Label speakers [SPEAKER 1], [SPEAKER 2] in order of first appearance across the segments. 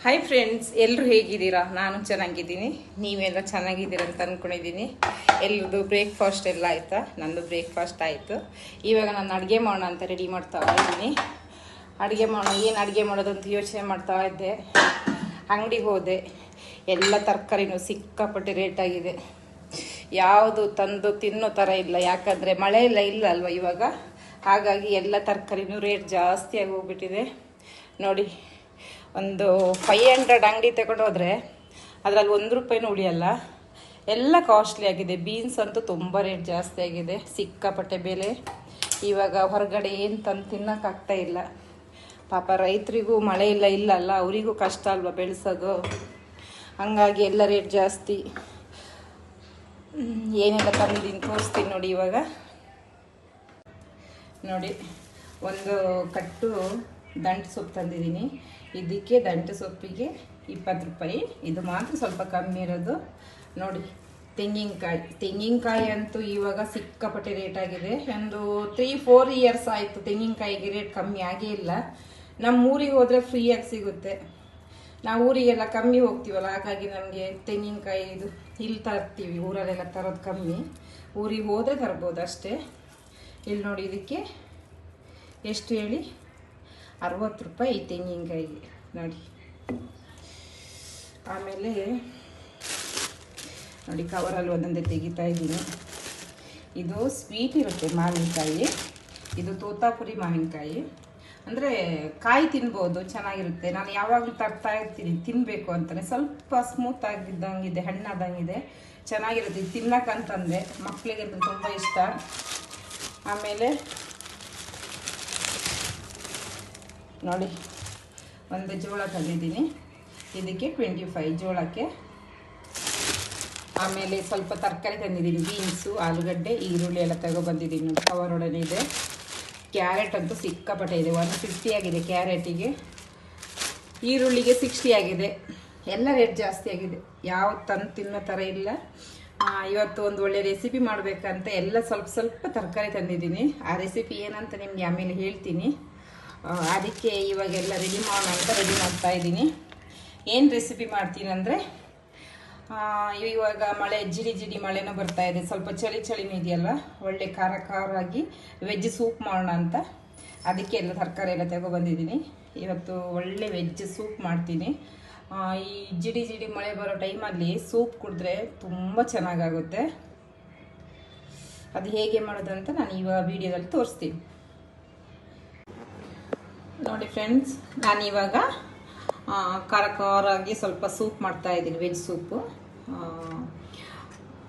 [SPEAKER 1] Hi friends, ಎಲ್ಲರೂ ಹೇಗಿದ್ದೀರಾ? ನಾನು ಚೆನ್ನಾಗಿದ್ದೀನಿ. ನೀವೆಲ್ಲ ಚೆನ್ನಾಗಿದ್ದೀರ ಅಂತ ಅಂದ್ಕೊಂಡಿದ್ದೀನಿ. ಎಲ್ಲರದು ಬ್ರೇಕ್ಫಾಸ್ಟ್ ಎಲ್ಲ ಆಯಿತಾ? ನಂದು ಬ್ರೇಕ್ಫಾಸ್ಟ್ ಆಯಿತು. ಇವಾಗ ನಾನು ಅಡುಗೆ ಮಾಡೋಣ ಅಂತ ರೆಡಿ ಮಾಡ್ತಾ ಇದ್ದೀನಿ. ಏನು ಅಡುಗೆ ಮಾಡೋದು ಅಂತ ಯೋಚನೆ ಮಾಡ್ತಾ ಇದ್ದೆ. ಅಂಗಡಿಗೆ ಹೋದೆ, ಎಲ್ಲ ತರಕಾರಿನೂ ಸಿಕ್ಕಾಪಟ್ಟೆ ರೇಟ್ ಆಗಿದೆ. ಯಾವುದು ತಂದು ತಿನ್ನೋ ಥರ ಇಲ್ಲ, ಯಾಕಂದರೆ ಮಳೆ ಇಲ್ಲ ಅಲ್ವ ಇವಾಗ. ಹಾಗಾಗಿ ಎಲ್ಲ ತರಕಾರಿನೂ ರೇಟ್ ಜಾಸ್ತಿಯಾಗಿ ಹೋಗ್ಬಿಟ್ಟಿದೆ. ನೋಡಿ, ಒಂದು 500 ಅಂಗಡಿ ತಗೊಂಡು ಹೋದರೆ ಅದರಲ್ಲಿ 1 ರೂಪಾಯಿನೂ ಉಳಿಯಲ್ಲ. ಎಲ್ಲ ಕಾಸ್ಟ್ಲಿ ಆಗಿದೆ. ಬೀನ್ಸ್ ಅಂತೂ ತುಂಬ ರೇಟ್ ಜಾಸ್ತಿ ಆಗಿದೆ, ಸಿಕ್ಕಾಪಟ್ಟೆ ಬೆಲೆ. ಇವಾಗ ಹೊರಗಡೆ ಏನು ತಂದು ತಿನ್ನೋಕ್ಕಾಗ್ತಾ ಇಲ್ಲ. ಪಾಪ ರೈತರಿಗೂ ಮಳೆ ಇಲ್ಲ ಅವರಿಗೂ ಕಷ್ಟ ಅಲ್ವ ಬೆಳೆಸೋದು. ಹಂಗಾಗಿ ಎಲ್ಲ ರೇಟ್ ಜಾಸ್ತಿ. ಏನೆಲ್ಲ ತಂದಿದ್ದೀನಿ ತೋರಿಸ್ತೀನಿ ನೋಡಿ. ಇವಾಗ ನೋಡಿ, ಒಂದು ಕಟ್ಟು ದಂಟು ಸೊಪ್ಪು ತಂದಿದ್ದೀನಿ. ಇದಕ್ಕೆ ದಂಟು ಸೊಪ್ಪಿಗೆ 20 ರೂಪಾಯಿ. ಇದು ಮಾತ್ರ ಸ್ವಲ್ಪ ಕಮ್ಮಿ ಇರೋದು. ನೋಡಿ, ತೆಂಗಿನಕಾಯಿ ಅಂತೂ ಇವಾಗ ಸಿಕ್ಕಾಪಟ್ಟೆ ರೇಟ್ ಆಗಿದೆ. ಒಂದು 3-4 ಇಯರ್ಸ್ ಆಯಿತು ತೆಂಗಿನಕಾಯಿಗೆ ರೇಟ್ ಕಮ್ಮಿ ಆಗೇ ಇಲ್ಲ. ನಮ್ಮ ಊರಿಗೆ ಹೋದರೆ ಫ್ರೀಯಾಗಿ ಸಿಗುತ್ತೆ. ನಾವು ಊರಿಗೆಲ್ಲ ಕಮ್ಮಿ ಹೋಗ್ತೀವಲ್ಲ, ಹಾಗಾಗಿ ನಮಗೆ ತೆಂಗಿನಕಾಯಿ ಇಲ್ಲಿ ತರ್ತೀವಿ. ಊರಲ್ಲೆಲ್ಲ ತರೋದು ಕಮ್ಮಿ, ಊರಿಗೆ ಹೋದರೆ ತರ್ಬೋದು ಅಷ್ಟೇ. ಇಲ್ಲಿ ನೋಡಿ, ಇದಕ್ಕೆ ಎಷ್ಟು ಹೇಳಿ, 60 ರೂಪಾಯಿ ತೆಂಗಿನಕಾಯಿಗೆ ನೋಡಿ. ಆಮೇಲೆ ನೋಡಿ, ಕವರಲ್ಲಿ ಒಂದೊಂದೇ ತೆಗಿತಾ ಇದ್ದೀನಿ. ಇದು ಸ್ವೀಟ್ ಇರುತ್ತೆ ಮಾವಿನಕಾಯಿ. ಇದು ತೋತಾಪುರಿ ಮಾವಿನಕಾಯಿ. ಅಂದರೆ ಕಾಯಿ ತಿನ್ಬೋದು, ಚೆನ್ನಾಗಿರುತ್ತೆ. ನಾನು ಯಾವಾಗಲೂ ತರ್ತಾ ಇರ್ತೀನಿ, ತಿನ್ನಬೇಕು ಅಂತಲೇ. ಸ್ವಲ್ಪ ಸ್ಮೂತ್ ಆಗಿದ್ದಂಗಿದೆ, ಹಣ್ಣಾದಂಗಿದೆ, ಚೆನ್ನಾಗಿರುತ್ತೆ. ಇದು ತಿನ್ನಕ್ಕಂತಂದೆ ಮಕ್ಕಳಿಗೆ ತುಂಬ ಇಷ್ಟ. ಆಮೇಲೆ ನೋಡಿ, ಒಂದು ಜೋಳ ತಂದಿದ್ದೀನಿ. ಇದಕ್ಕೆ 25 ಜೋಳಕ್ಕೆ. ಆಮೇಲೆ ಸ್ವಲ್ಪ ತರಕಾರಿ ತಂದಿದ್ದೀನಿ. ಬೀನ್ಸು, ಆಲೂಗಡ್ಡೆ, ಈರುಳ್ಳಿ ಎಲ್ಲ ತಗೊಬಂದಿದ್ದೀನಿ ನೋಡಿ, ಕವರೊಡನೆ ಇದೆ. ಕ್ಯಾರೆಟ್ ಅಂತೂ ಸಿಕ್ಕಾಪಟ್ಟೆ ಇದೆ. 150 ಆಗಿದೆ ಕ್ಯಾರೆಟಿಗೆ. ಈರುಳ್ಳಿಗೆ 60 ಆಗಿದೆ. ಎಲ್ಲ ರೇಟ್ ಜಾಸ್ತಿ ಆಗಿದೆ. ಯಾವ ತಂದು ತಿನ್ನೋ ಥರ ಇಲ್ಲ. ಇವತ್ತು ಒಂದು ಒಳ್ಳೆ ರೆಸಿಪಿ ಮಾಡಬೇಕಂತ ಎಲ್ಲ ಸ್ವಲ್ಪ ತರಕಾರಿ ತಂದಿದ್ದೀನಿ. ಆ ರೆಸಿಪಿ ಏನಂತ ನಿಮಗೆ ಆಮೇಲೆ ಹೇಳ್ತೀನಿ. ಅದಕ್ಕೆ ಇವಾಗೆಲ್ಲ ರೆಡಿ ಮಾಡೋಣ ಅಂತ ರೆಡಿ ಮಾಡ್ತಾ ಇದ್ದೀನಿ. ಏನು ರೆಸಿಪಿ ಮಾಡ್ತೀನಿ ಅಂದರೆ, ಇವಾಗ ಮಳೆ ಜಿಡಿ ಮಳೆನೂ ಬರ್ತಾ ಇದೆ. ಸ್ವಲ್ಪ ಚಳಿನೂ ಇದೆಯಲ್ಲ, ಒಳ್ಳೆ ಖಾರಾಗಿ ವೆಜ್ ಸೂಪ್ ಮಾಡೋಣ ಅಂತ. ಅದಕ್ಕೆ ಎಲ್ಲ ತರಕಾರಿ ಎಲ್ಲ ತಗೊಬಂದಿದ್ದೀನಿ. ಇವತ್ತು ಒಳ್ಳೆ ವೆಜ್ ಸೂಪ್ ಮಾಡ್ತೀನಿ. ಈ ಜಿಡಿ ಮಳೆ ಬರೋ ಟೈಮಲ್ಲಿ ಸೂಪ್ ಕುಡಿದ್ರೆ ತುಂಬ ಚೆನ್ನಾಗಾಗುತ್ತೆ. ಅದು ಹೇಗೆ ಮಾಡೋದಂತ ನಾನು ಇವಾಗ ವಿಡಿಯೋದಲ್ಲಿ ತೋರಿಸ್ತೀನಿ ನೋಡಿ. ಫ್ರೆಂಡ್ಸ್, ನಾನಿವಾಗ ಖಾರಾಗಿ ಸ್ವಲ್ಪ ಸೂಪ್ ಮಾಡ್ತಾ ಇದ್ದೀನಿ, ವೆಜ್ ಸೂಪು.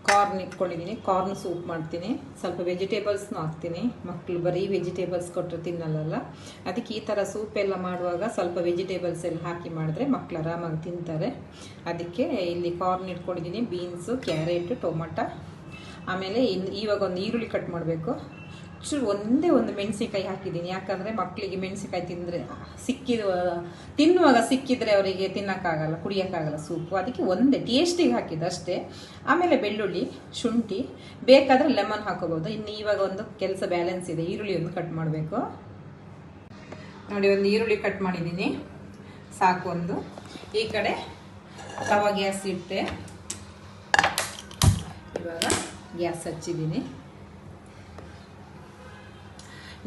[SPEAKER 1] ಕಾರ್ನ್ ಇಟ್ಕೊಂಡಿದ್ದೀನಿ, ಕಾರ್ನ್ ಸೂಪ್ ಮಾಡ್ತೀನಿ. ಸ್ವಲ್ಪ ವೆಜಿಟೇಬಲ್ಸ್ನೂ ಹಾಕ್ತೀನಿ. ಮಕ್ಕಳು ಬರೀ ವೆಜಿಟೇಬಲ್ಸ್ ಕೊಟ್ಟರೆ ತಿನ್ನಲ್ಲ. ಅದಕ್ಕೆ ಈ ಥರ ಸೂಪ್ ಎಲ್ಲ ಮಾಡುವಾಗ ಸ್ವಲ್ಪ ವೆಜಿಟೇಬಲ್ಸ್ ಎಲ್ಲ ಹಾಕಿ ಮಾಡಿದ್ರೆ ಮಕ್ಕಳು ಆರಾಮಾಗಿ ತಿಂತಾರೆ. ಅದಕ್ಕೆ ಇಲ್ಲಿ ಕಾರ್ನ್ ಇಟ್ಕೊಂಡಿದ್ದೀನಿ, ಬೀನ್ಸು, ಕ್ಯಾರೆಟು, ಟೊಮೊಟೊ. ಆಮೇಲೆ ಇವಾಗ ಒಂದು ಈರುಳ್ಳಿ ಕಟ್ ಮಾಡಬೇಕು. ಒಂದೇ ಒಂದು ಮೆಣಸಿನ್ಕಾಯಿ ಹಾಕಿದ್ದೀನಿ, ಯಾಕಂದರೆ ಮಕ್ಕಳಿಗೆ ಮೆಣಸಿನ್ಕಾಯಿ ತಿನ್ನುವಾಗ ಸಿಕ್ಕಿದ್ರೆ ಅವರಿಗೆ ತಿನ್ನೋಕ್ಕಾಗಲ್ಲ, ಕುಡಿಯೋಕ್ಕಾಗಲ್ಲ ಸೂಪು. ಅದಕ್ಕೆ ಒಂದೇ ಟೇಸ್ಟಿಗೆ ಹಾಕಿದ್ದು ಅಷ್ಟೇ. ಆಮೇಲೆ ಬೆಳ್ಳುಳ್ಳಿ, ಶುಂಠಿ, ಬೇಕಾದರೆ ಲೆಮನ್ ಹಾಕೋಬೋದು. ಇನ್ನು ಇವಾಗ ಒಂದು ಕೆಲಸ ಬ್ಯಾಲೆನ್ಸ್ ಇದೆ, ಈರುಳ್ಳಿ ಒಂದು ಕಟ್ ಮಾಡಬೇಕು ನೋಡಿ. ಒಂದು ಈರುಳ್ಳಿ ಕಟ್ ಮಾಡಿದ್ದೀನಿ, ಸಾಕು ಒಂದು. ಈ ಕಡೆ ತವಾ ಗ್ಯಾಸ್ ಇಟ್ಟೆ. ಇವಾಗ ಗ್ಯಾಸ್ ಹಚ್ಚಿದ್ದೀನಿ.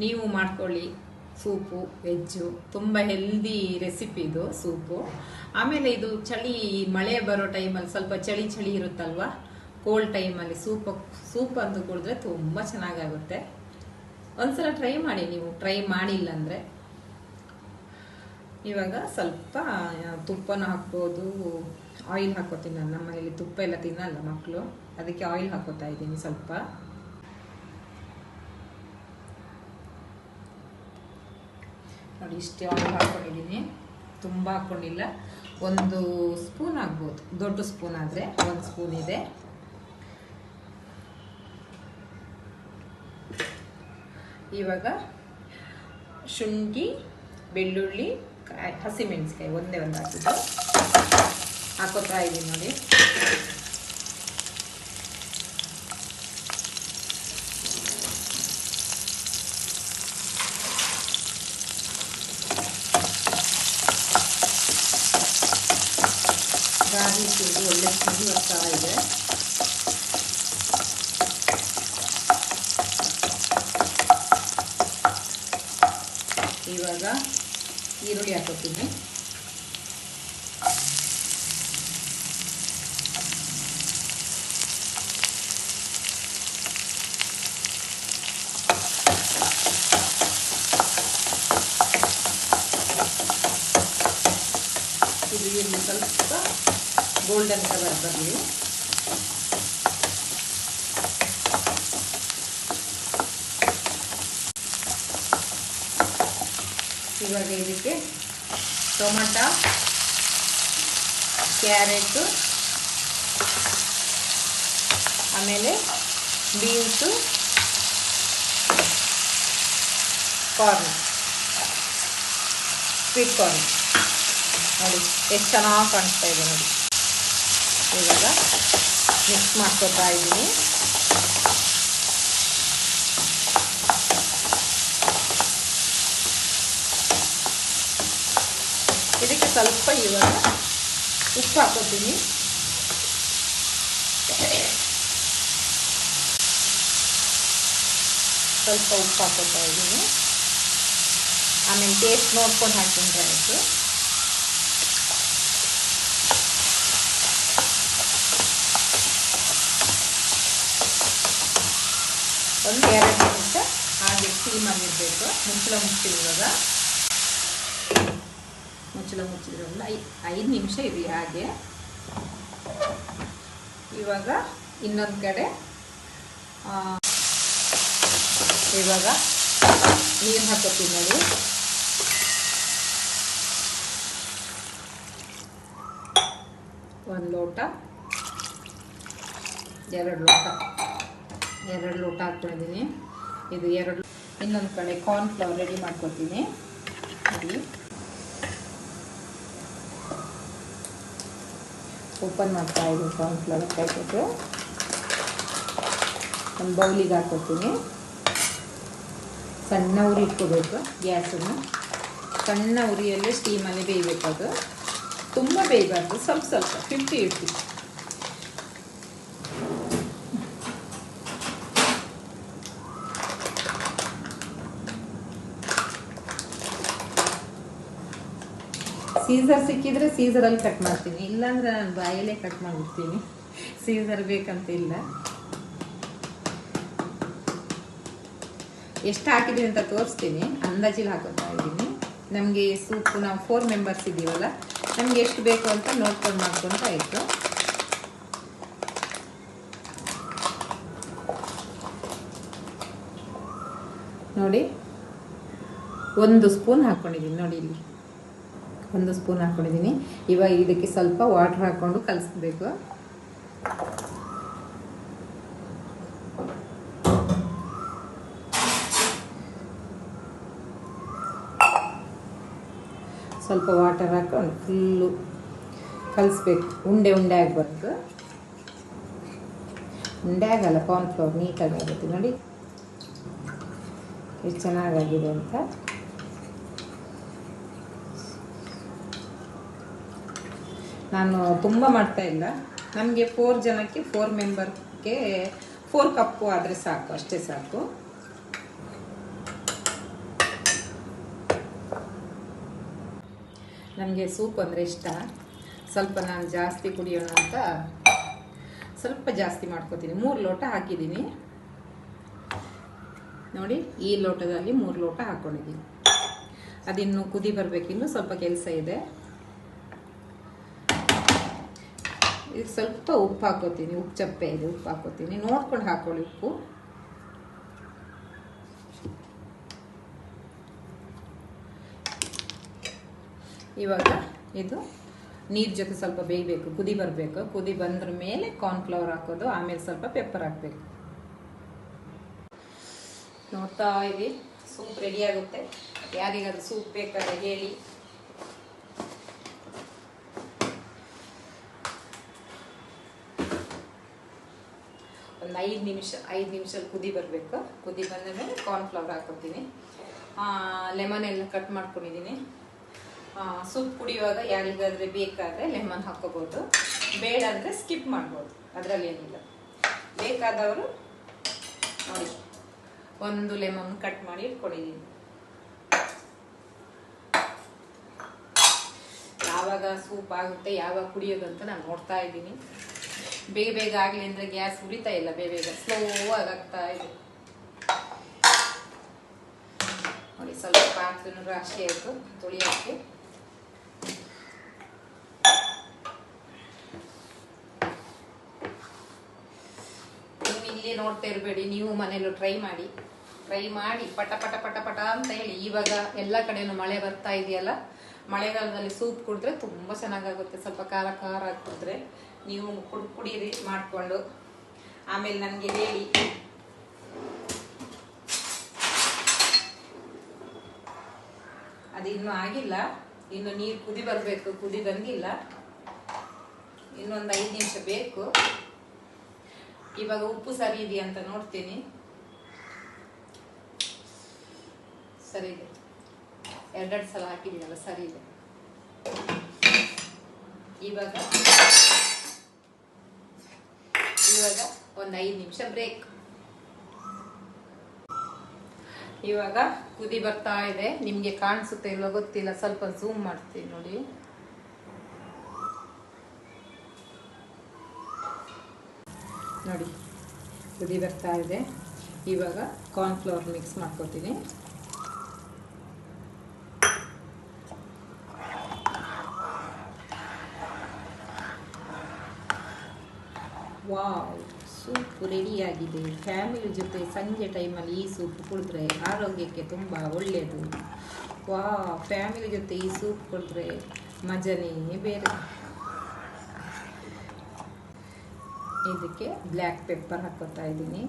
[SPEAKER 1] ನೀವು ಮಾಡ್ಕೊಳ್ಳಿ ಸೂಪು, ವೆಜ್ಜು, ತುಂಬ ಹೆಲ್ದಿ ರೆಸಿಪಿ ಇದು ಸೂಪು. ಆಮೇಲೆ ಇದು ಮಳೆ ಬರೋ ಟೈಮಲ್ಲಿ ಸ್ವಲ್ಪ ಚಳಿ ಇರುತ್ತಲ್ವ, ಕೋಲ್ಡ್ ಟೈಮಲ್ಲಿ ಸೂಪ್ ಅಂತೂ ಕುಡಿದ್ರೆ ತುಂಬ ಚೆನ್ನಾಗಾಗುತ್ತೆ. ಒಂದ್ಸಲ ಟ್ರೈ ಮಾಡಿ, ನೀವು ಟ್ರೈ ಮಾಡಿಲ್ಲ ಅಂದರೆ. ಇವಾಗ ಸ್ವಲ್ಪ ತುಪ್ಪನ ಹಾಕ್ಬೋದು, ಆಯಿಲ್ ಹಾಕೋತೀನಿ. ನಮ್ಮ ಮನೇಲಿ ತುಪ್ಪ ಎಲ್ಲ ತಿನ್ನಲ್ಲ ಮಕ್ಕಳು, ಅದಕ್ಕೆ ಆಯಿಲ್ ಹಾಕೋತಾ ಇದ್ದೀನಿ ಸ್ವಲ್ಪ. ನೋಡಿ, ಇಷ್ಟೇ ಆಯಿಲ್ ಹಾಕ್ಕೊಂಡಿದ್ದೀನಿ, ತುಂಬ ಹಾಕ್ಕೊಂಡಿಲ್ಲ. 1 ಸ್ಪೂನ್ ಆಗ್ಬೋದು, ದೊಡ್ಡ ಸ್ಪೂನ್ ಆದರೆ 1 ಸ್ಪೂನ್ ಇದೆ. ಇವಾಗ ಶುಂಠಿ, ಬೆಳ್ಳುಳ್ಳಿ, ಹಸಿಮೆಣಸಿಕಾಯಿ ಒಂದೇ ಒಂದು ಹಾಕಿದ್ದು ಹಾಕೋತಾ ಇದ್ದೀನಿ ನೋಡಿ. ಸ್ಮೆಲ್ ಬರ್ತಾ ಇದೆ. ಇವಾಗ ಈರುಳ್ಳಿ ಹಾಕೋತೀನಿ. ಇದು ಈರುಳ್ಳಿ ಸ್ವಲ್ಪ ಗೋಲ್ಡನ್ ಕಲರ್ ಬರಲಿ. ಇವಾಗ ಇದಕ್ಕೆ ಟೊಮೆಟೊ, ಕ್ಯಾರೆಟು, ಆಮೇಲೆ ಬೀನ್ಸು, ಕಾರ್ನ್, ಸ್ವೀಟ್ ಕಾರ್ನ್ ನೋಡಿ ಎಷ್ಟು ಚೆನ್ನಾಗಿ ಕಾಣಿಸ್ತಾ ಇದೆ ನೋಡಿ. ಇವಾಗ ಮಿಕ್ಸ್ ಮಾಡ್ಕೊತಾ ಇದ್ದೀನಿ. ಇದಕ್ಕೆ ಸ್ವಲ್ಪ ಇವಾಗ ಉಪ್ಪು ಹಾಕೋತೀನಿ. ಸ್ವಲ್ಪ ಉಪ್ಪು ಹಾಕೋತಾ ಇದ್ದೀನಿ. ಆಮೇಲೆ ಟೇಸ್ಟ್ ನೋಡ್ಕೊಂಡು ಹಾಕಿದ್ರೆ ಆಯಿತು. ಒಂದು 2 ನಿಮಿಷ ಹಾಗೆ ಸ್ಟೀಮಲ್ಲಿರಬೇಕು. ಮುಚ್ಚಳ ಮುಚ್ಚಿರುವಾಗ ಮುಚ್ಚಿದ್ರಲ್ಲ 5 ನಿಮಿಷ ಇರಿ ಹಾಗೆ. ಇವಾಗ ಇನ್ನೊಂದು ಕಡೆ ಇವಾಗ ನೀರು ಹಾಕೋತೀನಿ ನೋಡಿ. ಒಂದು ಲೋಟ, 2 ಲೋಟ ಹಾಕ್ಕೊಂಡಿದ್ದೀನಿ. ಇದು 2. ಇನ್ನೊಂದು ಕಡೆ ಕಾರ್ನ್ಫ್ಲವರ್ ರೆಡಿ ಮಾಡ್ಕೊತೀನಿ ನೋಡಿ. ಓಪನ್ ಮಾಡ್ತಾ ಇದ್ದೀನಿ ಕಾರ್ನ್ಫ್ಲವರ್ ಪ್ಯಾಕೆಟು. ಒಂದು ಬೌಲಿಗೆ ಹಾಕ್ಕೊತೀನಿ. ಸಣ್ಣ ಉರಿ ಇಟ್ಕೋಬೇಕು. ಗ್ಯಾಸನ್ನು ಸಣ್ಣ ಉರಿಯಲ್ಲೇ ಸ್ಟೀಮಲ್ಲಿ ಬೇಯಬೇಕು. ಅದು ತುಂಬ ಬೇಯಬಾರ್ದು, ಸ್ವಲ್ಪ 50-50. ಸೀಸರ್ ಸಿಕ್ಕಿದ್ರೆ ಸೀಸರಲ್ಲಿ ಕಟ್ ಮಾಡ್ತೀನಿ, ಇಲ್ಲಾಂದ್ರೆ ನಾನು ಬಾಯಲ್ಲೇ ಕಟ್ ಮಾಡಿಬಿಡ್ತೀನಿ. ಸೀಸರ್ ಬೇಕಂತ ಇಲ್ಲ. ಎಷ್ಟು ಹಾಕಿದ್ದೀನಿ ಅಂತ ತೋರಿಸ್ತೀನಿ. ಅಂದಾಜಿಗೆ ಹಾಕೋತಾ ಇದ್ದೀನಿ. ನಮಗೆ ಸೂಪು ನಾವು 4 ಮೆಂಬರ್ಸ್ ಇದ್ದೀವಲ್ಲ, ನಮಗೆ ಎಷ್ಟು ಬೇಕು ಅಂತ ನೋಡ್ಕೊಂಡು ಮಾಡ್ಕೊಂತ ಆಯಿತು. ನೋಡಿ 1 ಸ್ಪೂನ್ ಹಾಕ್ಕೊಂಡಿದ್ದೀನಿ ನೋಡಿ. ಇಲ್ಲಿ 1 ಸ್ಪೂನ್ ಹಾಕ್ಕೊಂಡಿದ್ದೀನಿ. ಇವಾಗ ಇದಕ್ಕೆ ಸ್ವಲ್ಪ ವಾಟರ್ ಹಾಕ್ಕೊಂಡು ಕಲಿಸ್ಬೇಕು. ಸ್ವಲ್ಪ ವಾಟರ್ ಹಾಕೊಂಡು ಫುಲ್ಲು ಕಲಿಸ್ಬೇಕು. ಉಂಡೆ ಆಗಬಾರ್ದು. ಉಂಡೆ ಆಗಲ್ಲ, ಕಾರ್ನ್ಫ್ಲವರ್ ನೀಟಾಗಿ ಆಗುತ್ತೆ ನೋಡಿ ಎಷ್ಟು ಚೆನ್ನಾಗಾಗಿದೆ ಅಂತ. ನಾನು ತುಂಬ ಮಾಡ್ತಾ ಇಲ್ಲ. ನಮಗೆ 4 ಜನಕ್ಕೆ 4 ಮೆಂಬರ್ಗೆ 4 ಕಪ್ಪು ಆದರೆ ಸಾಕು, ಅಷ್ಟೇ ಸಾಕು. ನನಗೆ ಸೂಪ್ ಅಂದರೆ ಇಷ್ಟ. ಸ್ವಲ್ಪ ನಾನು ಜಾಸ್ತಿ ಕುಡಿಯೋಣ ಅಂತ ಸ್ವಲ್ಪ ಜಾಸ್ತಿ ಮಾಡ್ಕೋತೀನಿ. 3 ಲೋಟ ಹಾಕಿದ್ದೀನಿ ನೋಡಿ. ಈ ಲೋಟದಲ್ಲಿ 3 ಲೋಟ ಹಾಕ್ಕೊಂಡಿದ್ದೀನಿ. ಅದಿನ್ನು ಕುದಿ ಬರಬೇಕು. ಇನ್ನೂ ಸ್ವಲ್ಪ ಕೆಲಸ ಇದೆ. ಇದಕ್ಕೆ ಸ್ವಲ್ಪ ಉಪ್ಪು ಹಾಕೋತೀನಿ. ಉಪ್ಪು ಚಪ್ಪೆ ಇದೆ, ಉಪ್ಪು ಹಾಕೋತೀನಿ. ನೋಡ್ಕೊಂಡು ಹಾಕೊಳ್ಳಿ ಉಪ್ಪು. ಇವಾಗ ಇದು ನೀರು ಜೊತೆ ಸ್ವಲ್ಪ ಬೇಯಬೇಕು, ಕುದಿ ಬರಬೇಕು. ಕುದಿ ಬಂದ್ರ ಮೇಲೆ ಕಾರ್ನ್ಫ್ಲವರ್ ಹಾಕೋದು, ಆಮೇಲೆ ಸ್ವಲ್ಪ ಪೆಪ್ಪರ್ ಹಾಕಬೇಕು. ನೋಡ್ತಾ ಇರಿ, ಸೂಪ್ ರೆಡಿ ಆಗುತ್ತೆ. ಯಾರಿಗಾದ್ರೂ ಸೂಪ್ ಬೇಕಾದ್ರೆ ಹೇಳಿ. ಒಂದು 5 ನಿಮಿಷ ಕುದಿ ಬರಬೇಕು. ಕುದಿ ಬಂದ ಮೇಲೆ ಕಾರ್ನ್ಫ್ಲವರ್ ಹಾಕೋತೀನಿ. ಲೆಮನ್ ಎಲ್ಲ ಕಟ್ ಮಾಡ್ಕೊಂಡಿದ್ದೀನಿ. ಸೂಪ್ ಕುಡಿಯುವಾಗ ಯಾರಿಗಾದ್ರೆ ಬೇಕಾದರೆ ಲೆಮನ್ ಹಾಕೋಬೋದು. ಬೇಡ ಅಂದರೆ ಸ್ಕಿಪ್ ಮಾಡ್ಬೋದು, ಅದರಲ್ಲಿ ಏನಿಲ್ಲ. ಬೇಕಾದವರು ನೋಡಿ, ಒಂದು ಲೆಮನ್ ಕಟ್ ಮಾಡಿ ಇಟ್ಕೊಂಡಿದ್ದೀನಿ. ಯಾವಾಗ ಸೂಪ್ ಆಗುತ್ತೆ, ಯಾವಾಗ ಕುಡಿಯೋದು ಅಂತ ನಾನು ನೋಡ್ತಾ ಇದ್ದೀನಿ. ಬೇಗ ಬೇಗ ಆಗಲಿ ಅಂದರೆ ಗ್ಯಾಸ್ ಉರಿತಾ ಇಲ್ಲ, ಬೇಗ ಸ್ಲೋ ಆಗಾಗ್ತಾ ಇದೆ ನೋಡಿ. ಸ್ವಲ್ಪ ಪಾತ್ರೆನೂ ರಾಶಿ ಆಯಿತು ತೊಳಿಯೋಕ್ಕೆ. ನೀವು ಇಲ್ಲಿ ನೋಡ್ತಾ ಇರಬೇಡಿ, ನೀವು ಮನೇಲೂ ಟ್ರೈ ಮಾಡಿ ಪಟ ಪಟ ಪಟ ಪಟ ಅಂತ ಹೇಳಿ. ಇವಾಗ ಎಲ್ಲ ಕಡೆನೂ ಮಳೆ ಬರ್ತಾ ಇದೆಯಲ್ಲ, ಮಳೆಗಾಲದಲ್ಲಿ ಸೂಪ್ ಕುಡಿದ್ರೆ ತುಂಬ ಚೆನ್ನಾಗಾಗುತ್ತೆ. ಸ್ವಲ್ಪ ಖಾರ ಖಾರ ಕುಡಿದ್ರೆ ನೀವು ಕುಡೀರಿ ಮಾಡಿಕೊಂಡು. ಆಮೇಲೆ ನನಗೆ ಹೇಳಿ. ಅದು ಇನ್ನೂ ಆಗಿಲ್ಲ, ಇನ್ನು ನೀರು ಕುದಿ ಬರಬೇಕು, ಕುದಿ ಬಂದಿಲ್ಲ, ಇನ್ನೊಂದು 5 ನಿಮಿಷ ಬೇಕು. ಇವಾಗ ಉಪ್ಪು ಸರಿ ಇದೆಯಾ ಅಂತ ನೋಡ್ತೀನಿ. ಸರಿ ಇದೆ, 2 ಸಲ ಹಾಕಿದ್ದೀನಲ್ಲ, ಸರಿ ಇದೆ. ಇವಾಗ ಒಂದು 5 ನಿಮಿಷ ಬ್ರೇಕ್. ಇವಾಗ ಕುದಿ ಬರ್ತಾ ಇದೆ. ನಿಮಗೆ ಕಾಣಿಸುತ್ತೆ ಇಲ್ಲೋ ಗೊತ್ತಿಲ್ಲ, ಸ್ವಲ್ಪ ಝೂಮ್ ಮಾಡ್ತೀನಿ ನೋಡಿ. ನೋಡಿ ಕುದಿ ಬರ್ತಾ ಇದೆ. ಇವಾಗ ಕಾರ್ನ್ಫ್ಲವರ್ ಮಿಕ್ಸ್ ಮಾಡ್ಕೊತೀನಿ. ವಾವ್, ಸೂಪ್ ರೆಡಿಯಾಗಿದೆ. ಫ್ಯಾಮಿಲಿ ಜೊತೆ ಸಂಜೆ ಟೈಮಲ್ಲಿ ಈ ಸೂಪ್ ಕುಡಿದ್ರೆ ಆರೋಗ್ಯಕ್ಕೆ ತುಂಬ ಒಳ್ಳೆಯದು. ಫ್ಯಾಮಿಲಿ ಜೊತೆ ಈ ಸೂಪ್ ಕುಡಿದ್ರೆ ಮಜನೇ ಬೇರೆ. ಇದಕ್ಕೆ ಬ್ಲ್ಯಾಕ್ ಪೆಪ್ಪರ್ ಹಾಕೋತಾ ಇದ್ದೀನಿ.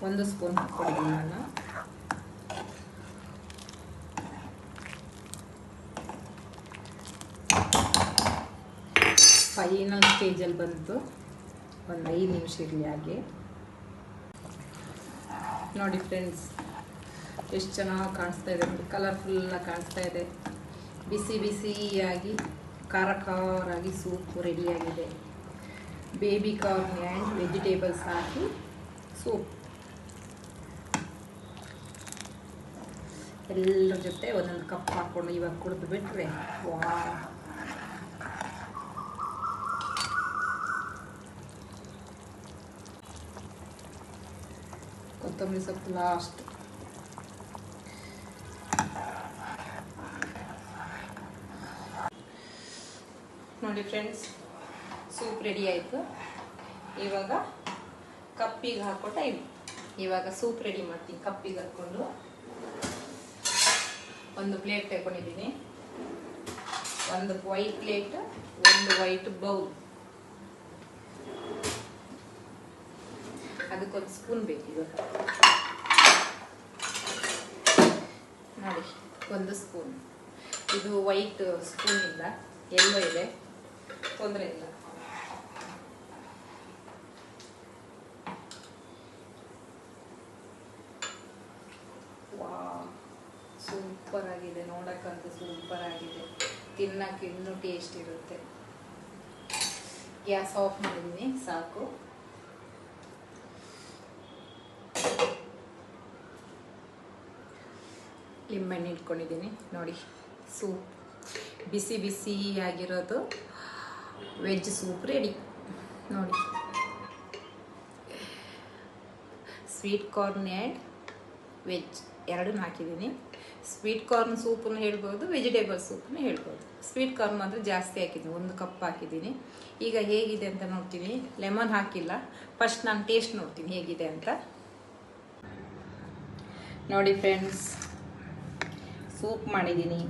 [SPEAKER 1] 1 ಸ್ಪೂನ್ ಹಾಕ್ಕೊಂಡಿದ್ದೀನಿ ನಾನು. ಫೈನಲ್ ಸ್ಟೇಜಲ್ಲಿ ಬಂತು. ಒಂದು 5 ನಿಮಿಷ ಇರಲಿ ಹಾಗೆ. ನೋಡಿ ಫ್ರೆಂಡ್ಸ್, ಎಷ್ಟು ಚೆನ್ನಾಗಿ ಕಾಣಿಸ್ತಾ ಇದೆ ನೋಡಿ, ಕಲರ್ಫುಲ್ಲಾಗಿ ಕಾಣಿಸ್ತಾ ಇದೆ. ಬಿಸಿ ಬಿಸಿಯಾಗಿ ಖಾರ ಖಾರಾಗಿ ಸೂಪ್ ರೆಡಿಯಾಗಿದೆ. Baby corn and vegetables hockey soup. ಎಲ್ಲರ ಜೊತೆ ಒಂದೊಂದು ಕಪ್ ಹಾಕ್ಕೊಂಡು ಇವಾಗ ಕುಡಿದು ಬಿಟ್ಟರೆ ಕೊತ್ತಂಬರಿ ಸೊಪ್ಪು ಲಾಸ್ಟ್. ನೋಡಿ ಫ್ರೆಂಡ್ಸ್, ಸೂಪ್ ರೆಡಿ ಆಯಿತು. ಇವಾಗ ಕಪ್ಪಿಗೆ ಹಾಕೋ ಟೈಮ್. ಇವಾಗ ಸೂಪ್ ರೆಡಿ ಮಾಡ್ತೀನಿ. ಕಪ್ಪಿಗೆ ಹಾಕ್ಕೊಂಡು ಒಂದು ಪ್ಲೇಟ್ ತಗೊಂಡಿದ್ದೀನಿ. ಒಂದು ವೈಟ್ ಪ್ಲೇಟ್, ಒಂದು ವೈಟ್ ಬೌಲ್. ಅದಕ್ಕೊಂದು ಸ್ಪೂನ್ ಬೇಕು. ಇವಾಗ ನೋಡಿ, 1 ಸ್ಪೂನ್. ಇದು ವೈಟ್ ಸ್ಪೂನ್ ಇಲ್ಲ, ಎಲ್ಲೋ ಇದೆ, ತೊಂದರೆ ಇಲ್ಲ. ಸೂಪರ್ ಆಗಿದೆ, ನೋಡಕ್ಕಂತೂ ಸೂಪರ್ ಆಗಿದೆ. ತಿನ್ನಕ್ಕೆ ಇನ್ನೂ ಟೇಸ್ಟ್ ಇರುತ್ತೆ. ಗ್ಯಾಸ್ ಆಫ್ ಮಾಡಿದ್ದೀನಿ, ಸಾಕು. ಲಿಂಬೆಹಣ್ಣು ಇಟ್ಕೊಂಡಿದ್ದೀನಿ ನೋಡಿ. ಸೂಪ್ ಬಿಸಿ ಬಿಸಿ ಆಗಿರೋದು ವೆಜ್ ಸೂಪ್ ರೆಡಿ ನೋಡಿ. ಸ್ವೀಟ್ ಕಾರ್ನ್ ಆ್ಯಂಡ್ ವೆಜ್ ಎರಡೂ ಹಾಕಿದ್ದೀನಿ. ಸ್ವೀಟ್ ಕಾರ್ನ್ ಸೂಪನ್ನು ಹೇಳ್ಬೋದು, ವೆಜಿಟೇಬಲ್ ಸೂಪನ್ನು ಹೇಳ್ಬೋದು. ಸ್ವೀಟ್ ಕಾರ್ನ್ ಮಾತ್ರ ಜಾಸ್ತಿ ಹಾಕಿದ್ದೀನಿ, 1 ಕಪ್ ಹಾಕಿದ್ದೀನಿ. ಈಗ ಹೇಗಿದೆ ಅಂತ ನೋಡ್ತೀನಿ. ಲೆಮನ್ ಹಾಕಿಲ್ಲ, ಫಸ್ಟ್ ನಾನು ಟೇಸ್ಟ್ ನೋಡ್ತೀನಿ ಹೇಗಿದೆ ಅಂತ. ನೋಡಿ ಫ್ರೆಂಡ್ಸ್, ಸೂಪ್ ಮಾಡಿದ್ದೀನಿ,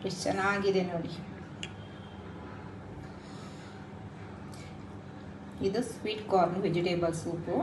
[SPEAKER 1] ಎಷ್ಟು ಚೆನ್ನಾಗಿದೆ ನೋಡಿ. ಇದು ಸ್ವೀಟ್ ಕಾರ್ನ್ ವೆಜಿಟೇಬಲ್ ಸೂಪು.